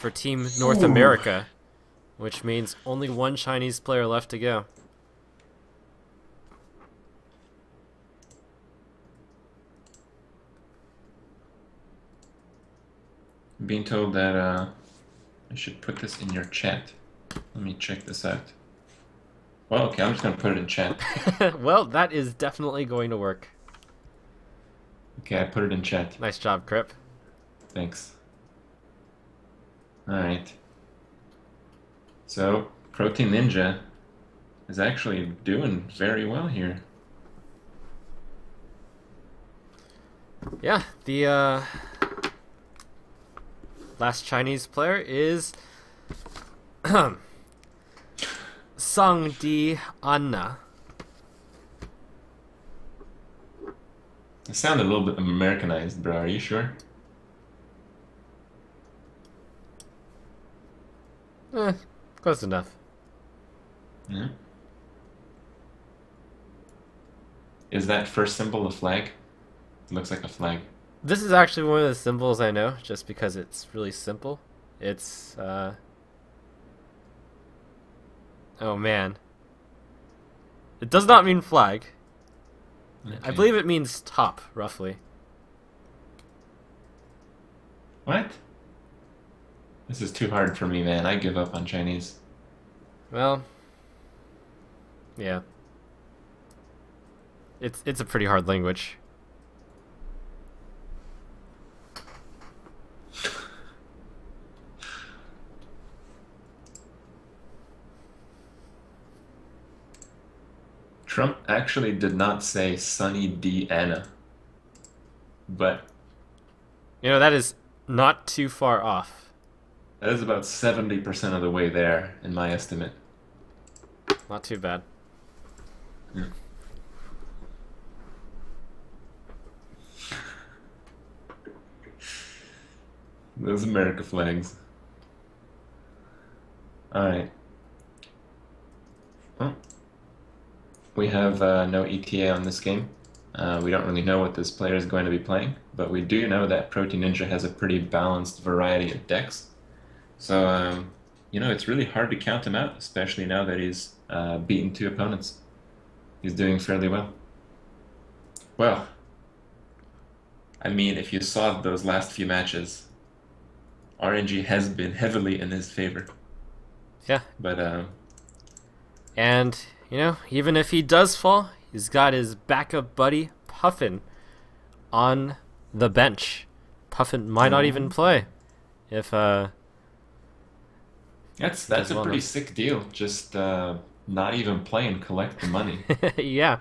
for Team North America, which means only one Chinese player left to go. I'm being told that I should put this in your chat. Let me check this out. Well, okay, I'm just going to put it in chat. Well, that is definitely going to work. Okay, I put it in chat. Nice job, Crip. Thanks. Alright. So, proteininja is actually doing very well here. Yeah, the last Chinese player is Song Anna. It sounded a little bit Americanized, bro. Are you sure? Close enough. Yeah. Is that first symbol a flag? It looks like a flag. This is actually one of the symbols I know, just because it's really simple. It's, oh man. It does not mean flag. Okay. I believe it means top, roughly. What? This is too hard for me, man. I give up on Chinese. Well, yeah. It's a pretty hard language. Trump actually did not say Sunny D. Anna. But You know, that is not too far off. that is about 70% of the way there, in my estimate. Not too bad. Yeah. Those America flags. Alright. Well, we have no ETA on this game. We don't really know what this player is going to be playing, but we do know that proteininja has a pretty balanced variety of decks. So, you know, it's really hard to count him out, especially now that he's beaten 2 opponents. He's doing fairly well. Well, I mean, if you saw those last few matches, RNG has been heavily in his favor. Yeah. But, And, you know, even if he does fall, he's got his backup buddy, Puffin, on the bench. Puffin might not even play if, that's does a well pretty enough. sick deal. Just not even play and collect the money. Yeah.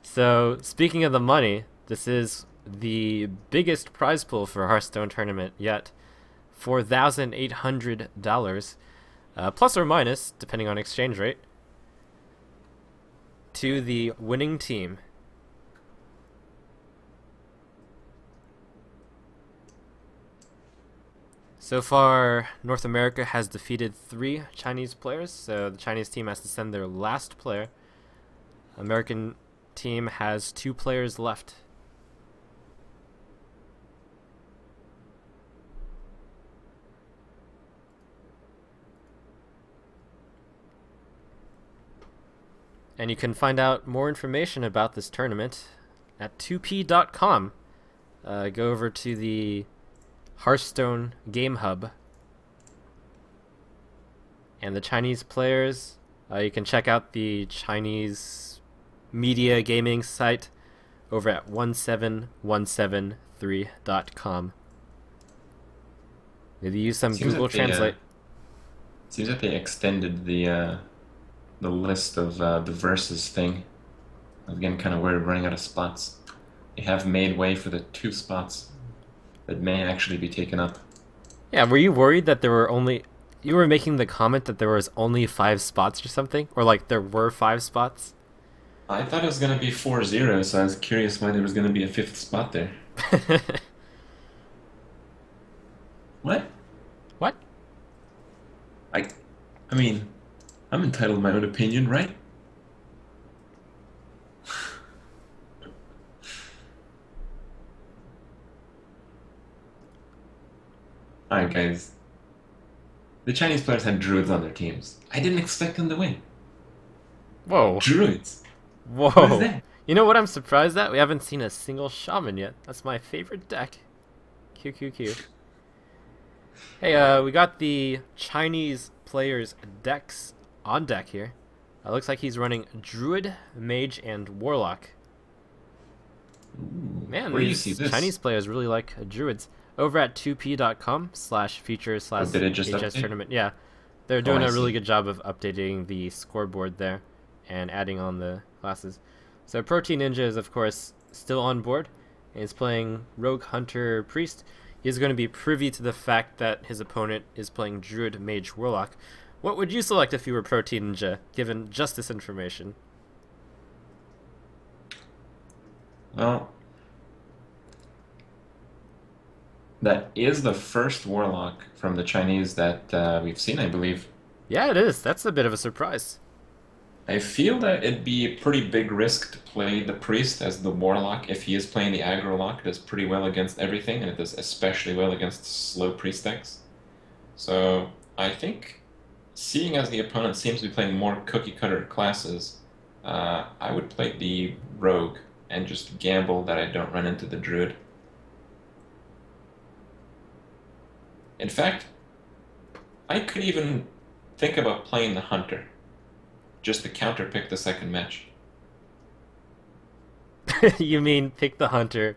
So, speaking of the money, this is the biggest prize pool for a Hearthstone tournament yet. $4,800, plus or minus, depending on exchange rate, to the winning team. So far, North America has defeated 3 Chinese players, so the Chinese team has to send their last player. American team has 2 players left. And you can find out more information about this tournament at 2p.com. Go over to the Hearthstone Game Hub. And the Chinese players, you can check out the Chinese media gaming site over at 17173.com. Maybe use some Seems Google that they, Translate. Seems that they extended the list of the versus thing. I'm getting kind of worried we're running out of spots. They have made way for the 2 spots that may actually be taken up. Yeah, were you worried that there were only... You were making the comment that there was only 5 spots or something? Or like there were 5 spots? I thought it was going to be 4-0, so I was curious why there was going to be a 5th spot there. What? What? I mean, I'm entitled to my own opinion, right? Alright, guys. The Chinese players had druids on their teams. I didn't expect them to win. Whoa. Druids. What is Whoa. that? You know what I'm surprised at? We haven't seen a single shaman yet. That's my favorite deck. QQQ. Hey, we got the Chinese players' decks on deck here. Looks like he's running Druid, Mage, and Warlock. Ooh, Man, where do you see these this? Chinese players really like Druids. Over at 2p.com/features Oh, slash did it just HS update? tournament. Yeah, they're Oh, doing I a really see. good job of updating the scoreboard there and adding on the classes. So proteininja is, of course, still on board. And he's playing Rogue, Hunter, Priest. He's going to be privy to the fact that his opponent is playing Druid, Mage, Warlock. What would you select if you were proteininja, given just this information? Well, that is the first Warlock from the Chinese that we've seen, I believe. Yeah, it is. That's a bit of a surprise. I feel that it'd be a pretty big risk to play the Priest as the Warlock if he is playing the aggro lock. It does pretty well against everything, and it does especially well against slow Priest decks. So I think, seeing as the opponent seems to be playing more cookie-cutter classes, I would play the Rogue and just gamble that I don't run into the Druid. In fact, I could even think about playing the Hunter, just to counterpick the second match. You mean pick the Hunter,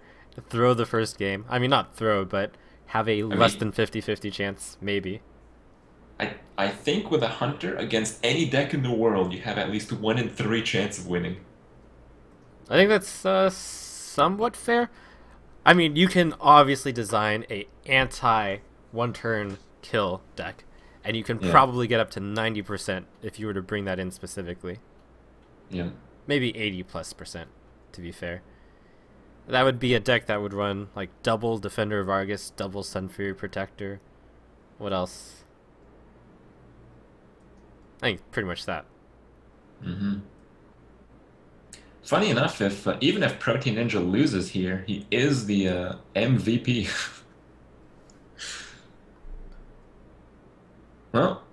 throw the first game? I mean, not throw, but have a I less mean, than 50-50 chance, maybe. I think with a Hunter against any deck in the world, you have at least 1 in 3 chance of winning. I think that's somewhat fair. I mean, you can obviously design a anti one-turn kill deck, and you can Yeah, probably get up to 90% if you were to bring that in specifically. yeah. Maybe 80+%, to be fair. That would be a deck that would run like double Defender of Argus, double Sunfury Protector. What else? I think pretty much that. hmm Funny enough, if even if Protein Ninja loses here, he is the MVP. Well,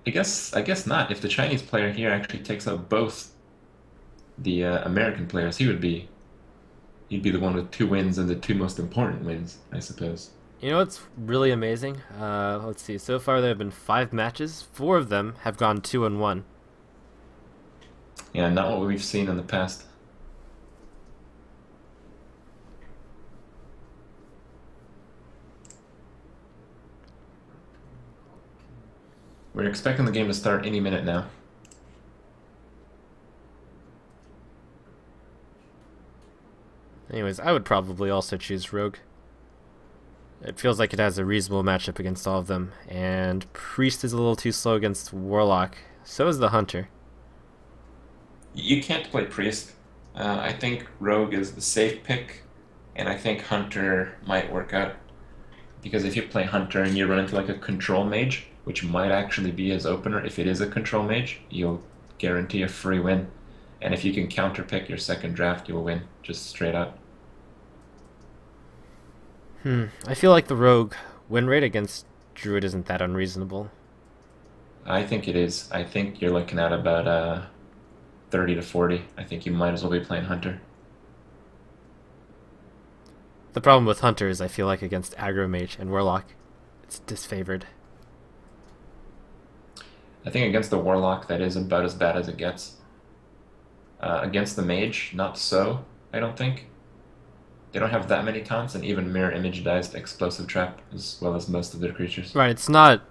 I guess not. If the Chinese player here actually takes out both the American players, he'd be the one with 2 wins and the 2 most important wins, I suppose. You know what's really amazing? Let's see. So far, there have been 5 matches. 4 of them have gone 2-1. Yeah, not what we've seen in the past. We're expecting the game to start any minute now. Anyways, I would probably also choose Rogue. It feels like it has a reasonable matchup against all of them, and Priest is a little too slow against Warlock. So is the Hunter. You can't play Priest. I think Rogue is the safe pick, and I think Hunter might work out. Because if you play Hunter and you run into like a control mage, which might actually be his opener, if it is a control mage, you'll guarantee a free win. And if you can counterpick your second draft, you'll win, just straight up. I feel like the Rogue win rate against Druid isn't that unreasonable. I think it is. I think you're looking at about 30 to 40. I think you might as well be playing Hunter. The problem with Hunter is I feel like against Aggro Mage and Warlock, it's disfavored. I think against the Warlock, that is about as bad as it gets. Against the Mage, not so, I don't think. They don't have that many taunts, and even Mirror Image dies to Explosive Trap, as well as most of their creatures. Right, it's not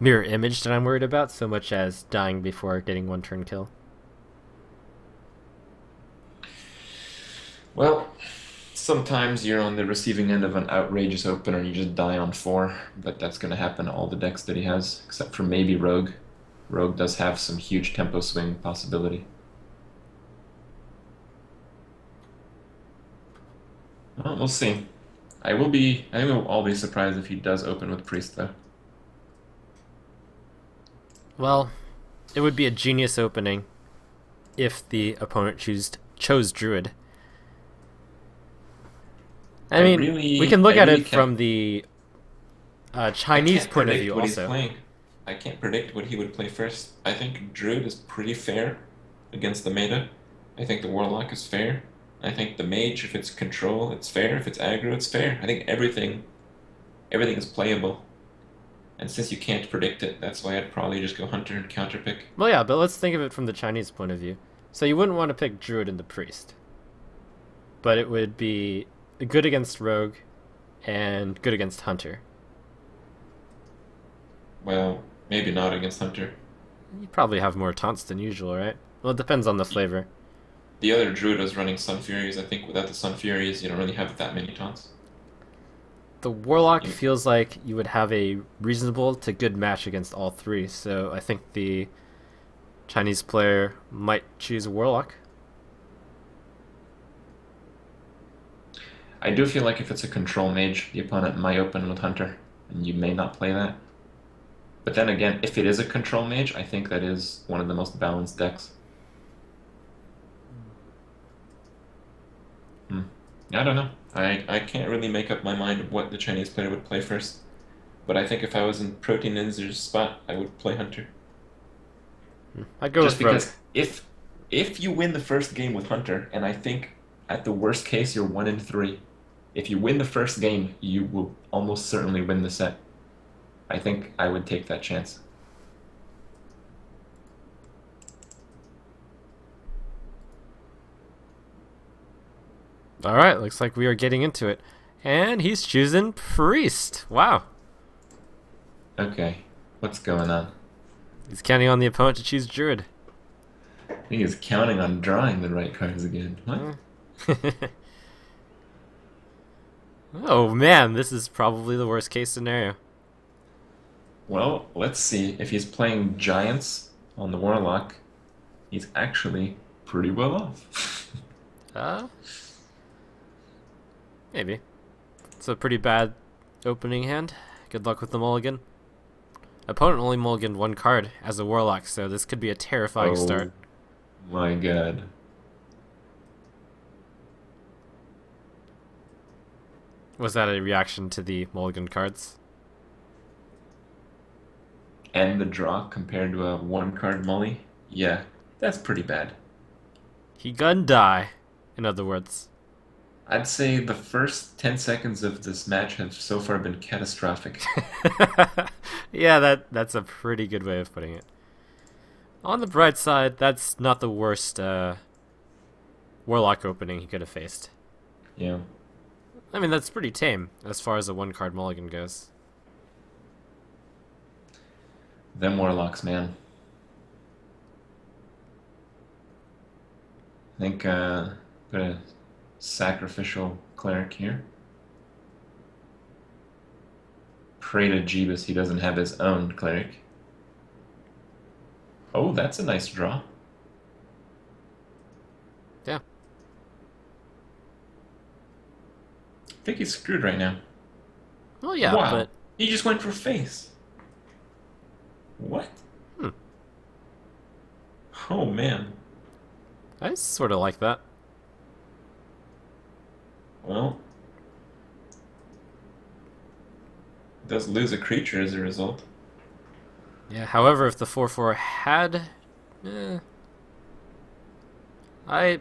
Mirror Image that I'm worried about so much as dying before getting 1-turn kill. Well, sometimes you're on the receiving end of an outrageous opener and you just die on 4, but that's going to happen to all the decks that he has, except for maybe Rogue. Rogue does have some huge tempo swing possibility. Well, we'll see. I think we'll all be surprised if he does open with Priest, though. Well, it would be a genius opening if the opponent chose Druid. I mean, we can look I at really it can't. from the I Chinese can't point of predict view what he's also. playing. I can't predict what he would play first. I think Druid is pretty fair against the meta. I think the Warlock is fair. I think the Mage, if it's control, it's fair. If it's aggro, it's fair. I think everything is playable. And since you can't predict it, that's why I'd probably just go Hunter and counter pick. Well, yeah, but let's think of it from the Chinese point of view. So you wouldn't want to pick Druid and the Priest, but it would be good against Rogue and good against Hunter. Well, maybe not against Hunter. You probably have more taunts than usual, right? Well, it depends on the flavor. The other Druid was running Sun Furies. I think without the Sun Furies, you don't really have that many taunts. The Warlock You- feels like you would have a reasonable to good match against all three, so I think the Chinese player might choose a Warlock. I do feel like if it's a control mage, the opponent might open with Hunter, and you may not play that. But then again, if it is a control mage, I think that is one of the most balanced decks. I don't know. I can't really make up my mind of what the Chinese player would play first. But I think if I was in proteininja's spot, I would play Hunter. I'd go Just with Rogue. because if you win the first game with Hunter, and I think at the worst case you're 1 in 3, if you win the first game, you will almost certainly win the set. I think I would take that chance. All right, looks like we are getting into it. And he's choosing Priest. Wow. Okay, what's going on? He's counting on the opponent to choose Druid. He is counting on drawing the right cards again. What? Oh man, this is probably the worst case scenario. Well, let's see. If he's playing Giants on the Warlock, he's actually pretty well off. Maybe. It's a pretty bad opening hand. Good luck with the mulligan. Opponent only mulliganed one card as a Warlock, so this could be a terrifying start. My god. Was that a reaction to the mulligan cards? And the draw compared to a 1-card mulli? Yeah, that's pretty bad. He gonna die, in other words. I'd say the first 10 seconds of this match have so far been catastrophic. Yeah, that's a pretty good way of putting it. On the bright side, that's not the worst Warlock opening he could have faced. Yeah. I mean, that's pretty tame as far as a 1-card mulligan goes. Them Warlocks, man. I think put a sacrificial cleric here. Pray to Jeebus he doesn't have his own cleric. Oh, that's a nice draw. Yeah. I think he's screwed right now. Well, yeah, Wow. but He just went for face. What? Hmm. Oh, man. I sort of like that. Well, does lose a creature as a result. Yeah, however, if the 4/4 had... I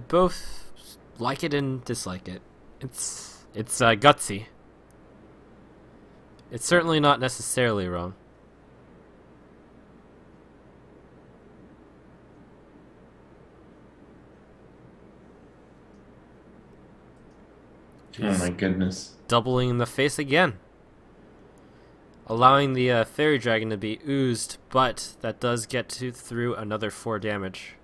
both like it and dislike it. It's gutsy. It's certainly not necessarily wrong. Oh my goodness. Doubling in the face again. Allowing the Fairy Dragon to be oozed, but that does get through another 4 damage.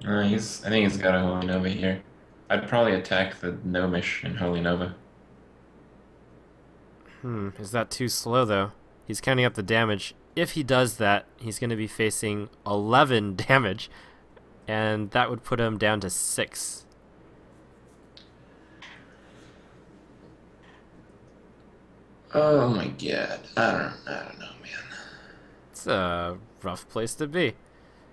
I think he's got a Holy Nova here. I'd probably attack the Gnomish in Holy Nova. Is that too slow though? He's counting up the damage. If he does that, he's going to be facing 11 damage, and that would put him down to 6. Oh my god. I don't know, man. It's a rough place to be.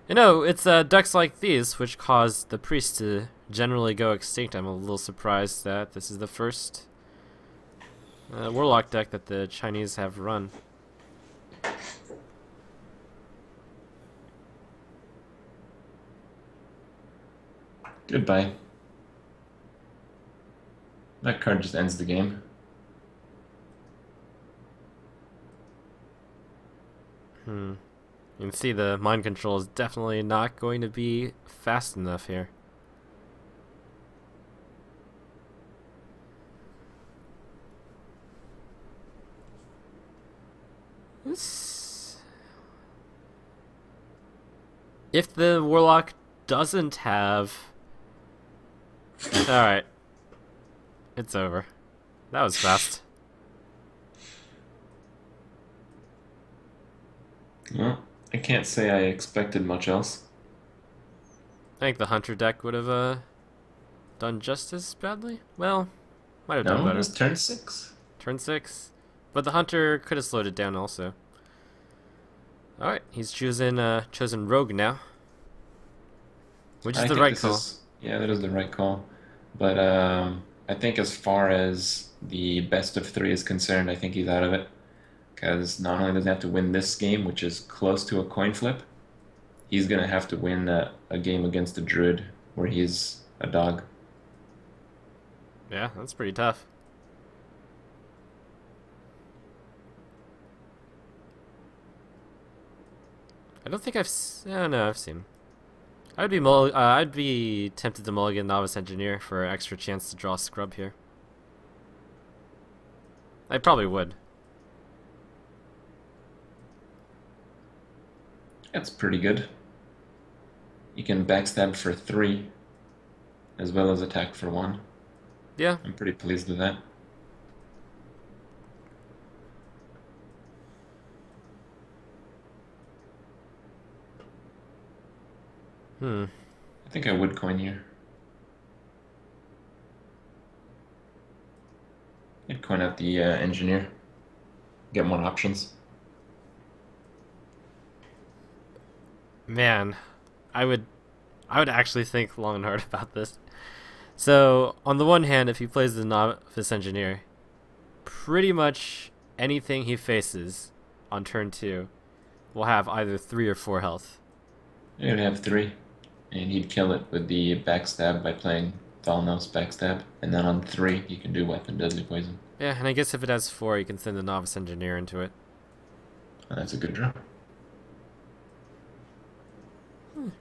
You know, it's ducks like these which cause the priest to generally go extinct, I'm a little surprised that this is the first Warlock deck that the Chinese have run. Goodbye. That card just ends the game. You can see the mind control is definitely not going to be fast enough here. If the Warlock doesn't have... Alright. It's over. That was fast. Well, I can't say I expected much else. I think the Hunter deck would have done just as badly. Well, might have done No, better. it was turn 6. Turn 6. But the Hunter could have slowed it down also. Alright, he's chosen Rogue now. Which is the right call. Yeah, that is the right call. But I think as far as the best of 3 is concerned, I think he's out of it. Because not only does he have to win this game, which is close to a coin flip, he's going to have to win a game against a Druid where he's a dog. Yeah, that's pretty tough. I don't think I've seen. I'd be tempted to mulligan Novice Engineer for an extra chance to draw Scrub here. I probably would. That's pretty good. You can backstab for 3, as well as attack for 1. Yeah. I'm pretty pleased with that. I think I would coin here. I'd coin out the engineer. Get more options. Man, I would actually think long and hard about this. So, on the one hand, if he plays the Novice Engineer, pretty much anything he faces on turn 2 will have either 3 or 4 health. He'd have 3, and he'd kill it with the backstab by playing Thalnos backstab, and then on 3 you can do Weapon Deadly Poison. Yeah, and I guess if it has 4, you can send the Novice Engineer into it. Oh, that's a good draw.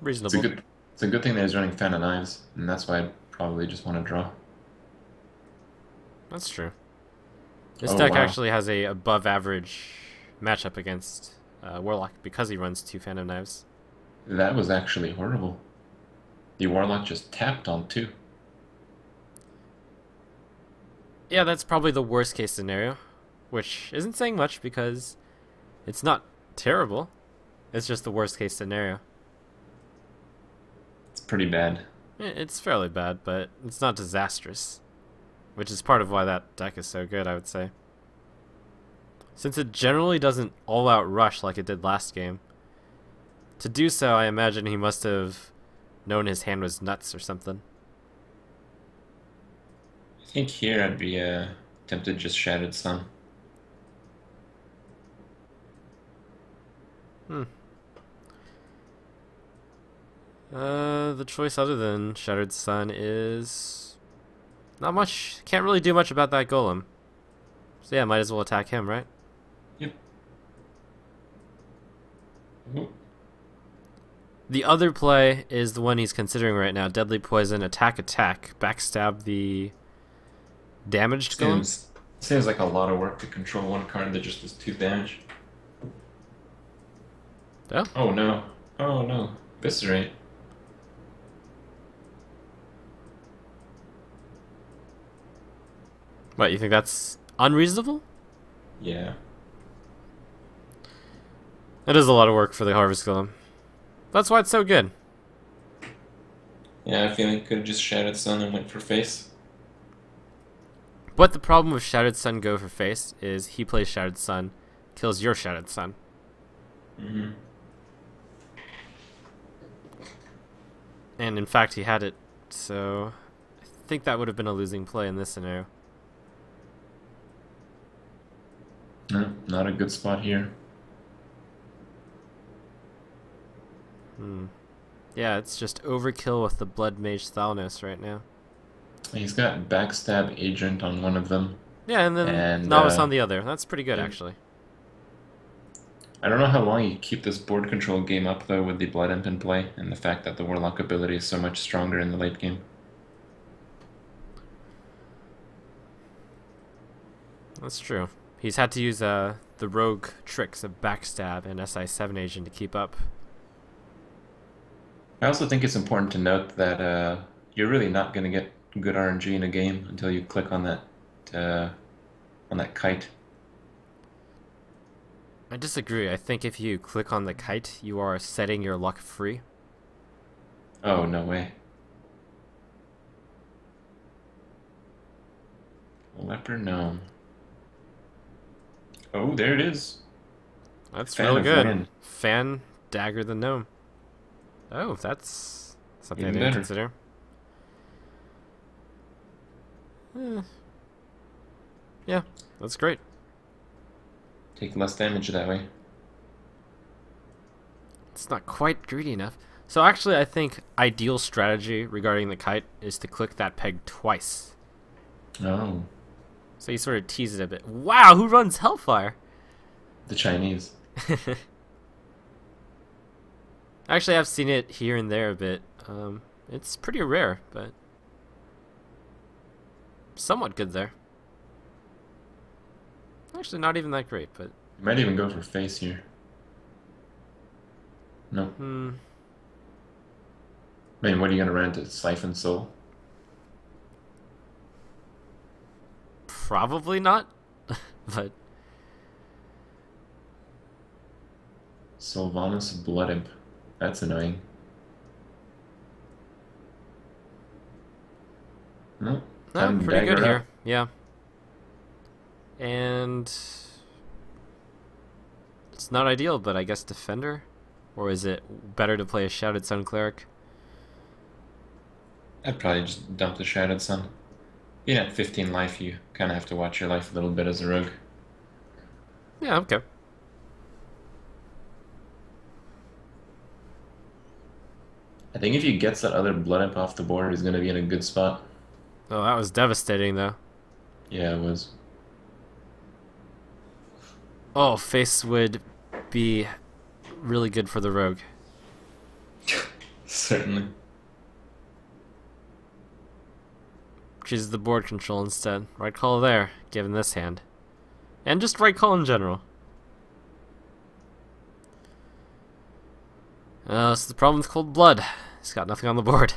Reasonable. It's a good thing that he's running Fan of Knives, and that's why I'd probably just want to draw. That's true. This deck actually has a above average matchup against Warlock because he runs 2 Fan of Knives. That was actually horrible. The Warlock just tapped on 2. Yeah, that's probably the worst case scenario, which isn't saying much because it's not terrible. It's just the worst case scenario. It's pretty bad. It's fairly bad, but it's not disastrous, which is part of why that deck is so good, I would say. Since it generally doesn't all-out rush like it did last game, to do so, I imagine he must have known his hand was nuts or something. I think here I'd be tempted to just Shattered Sun. The choice other than Shattered Sun is not much. Can't really do much about that golem. So yeah, might as well attack him, right? Yep. Ooh. The other play is the one he's considering right now. Deadly Poison, attack, backstab the damaged golem. Seems like a lot of work to control one card that just does 2 damage. Oh? Oh no. Oh no. Viscerate. What, you think that's unreasonable? Yeah. It is a lot of work for the Harvest Golem. That's why it's so good. Yeah, I feel like could have just Shattered Sun and went for face. But the problem with Shattered Sun go for face is he plays Shattered Sun, kills your Shattered Sun. Mm-hmm. And in fact, he had it so I think that would have been a losing play in this scenario. No, not a good spot here. Yeah, it's just overkill with the Blood Mage Thalnos right now. He's got Backstab Agent on one of them. Yeah, and then And, Novice on the other. That's pretty good, yeah. actually. I don't know how long you keep this board control game up, though, with the Blood Imp in play, and the fact that the Warlock ability is so much stronger in the late game. That's true. He's had to use the rogue tricks of Backstab and SI7 Agent to keep up. I also think it's important to note that you're really not going to get good RNG in a game until you click on that kite. I disagree. I think if you click on the kite, you are setting your luck free. Oh, no way. Leper Gnome. Oh, there it is. That's Fan really of good. Wind. Fan Dagger the Gnome. Oh, that's something Even I didn't better. consider. Yeah, that's great. Take less damage that way. It's not quite greedy enough. So actually, I think ideal strategy regarding the kite is to click that peg twice. Oh, So you sort of tease it a bit. Wow, who runs Hellfire? the Chinese. Actually, I've seen it here and there a bit. It's pretty rare, but somewhat good there. Actually, not even that great, but You might even go for face here. No. I mean, what are you going to run to? Siphon Soul? probably not. But Sylvanas Blood Imp. That's annoying. No. no, pretty good Dagger here. up. Yeah. And it's not ideal, but I guess Defender? Or is it better to play a Shouted Sun Cleric? I'd probably just dump the Shrouded Sun. Being at 15 life, you kind of have to watch your life a little bit as a rogue. Yeah, okay. I think if he gets that other Blood Imp off the board, he's going to be in a good spot. Oh, that was devastating, though. Yeah, it was. Oh, face would be really good for the rogue. Certainly. Choose the board control instead. Right call there, given this hand. And just right call in general. This is the problem with Cold Blood. He's got nothing on the board.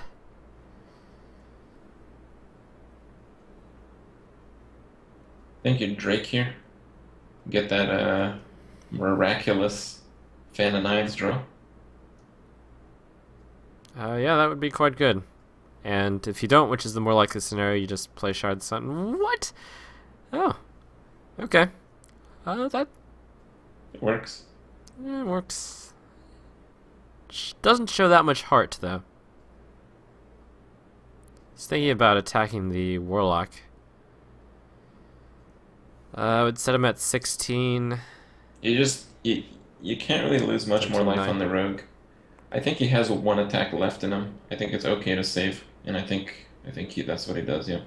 Thank you, Drake here. Get that miraculous Fan of Knives draw. Yeah, that would be quite good. And if you don't, which is the more likely scenario, you just play Shard Sun. What? Oh. Okay. That It works. works. Doesn't show that much heart, though. He's thinking about attacking the Warlock. I would set him at 16. You can't really lose much more life 29. on the rogue. I think he has one attack left in him. I think it's okay to save, and I think that's what he does. Yeah.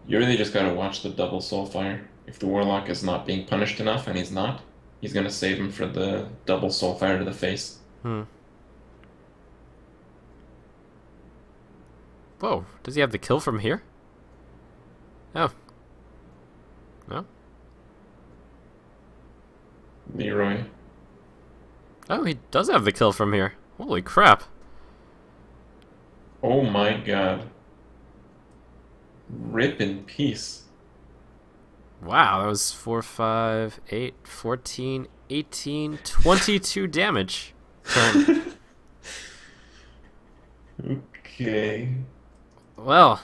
You really just gotta watch the double Soulfire. If the Warlock is not being punished enough, and he's not, he's gonna save him for the double Soulfire to the face. Whoa, does he have the kill from here? Oh. No? Leroy. Oh, he does have the kill from here. Holy crap. Oh my god. Rip in peace. Wow, that was 4, 5, 8, 14, 18, 22 damage. Turn. Okay. Well,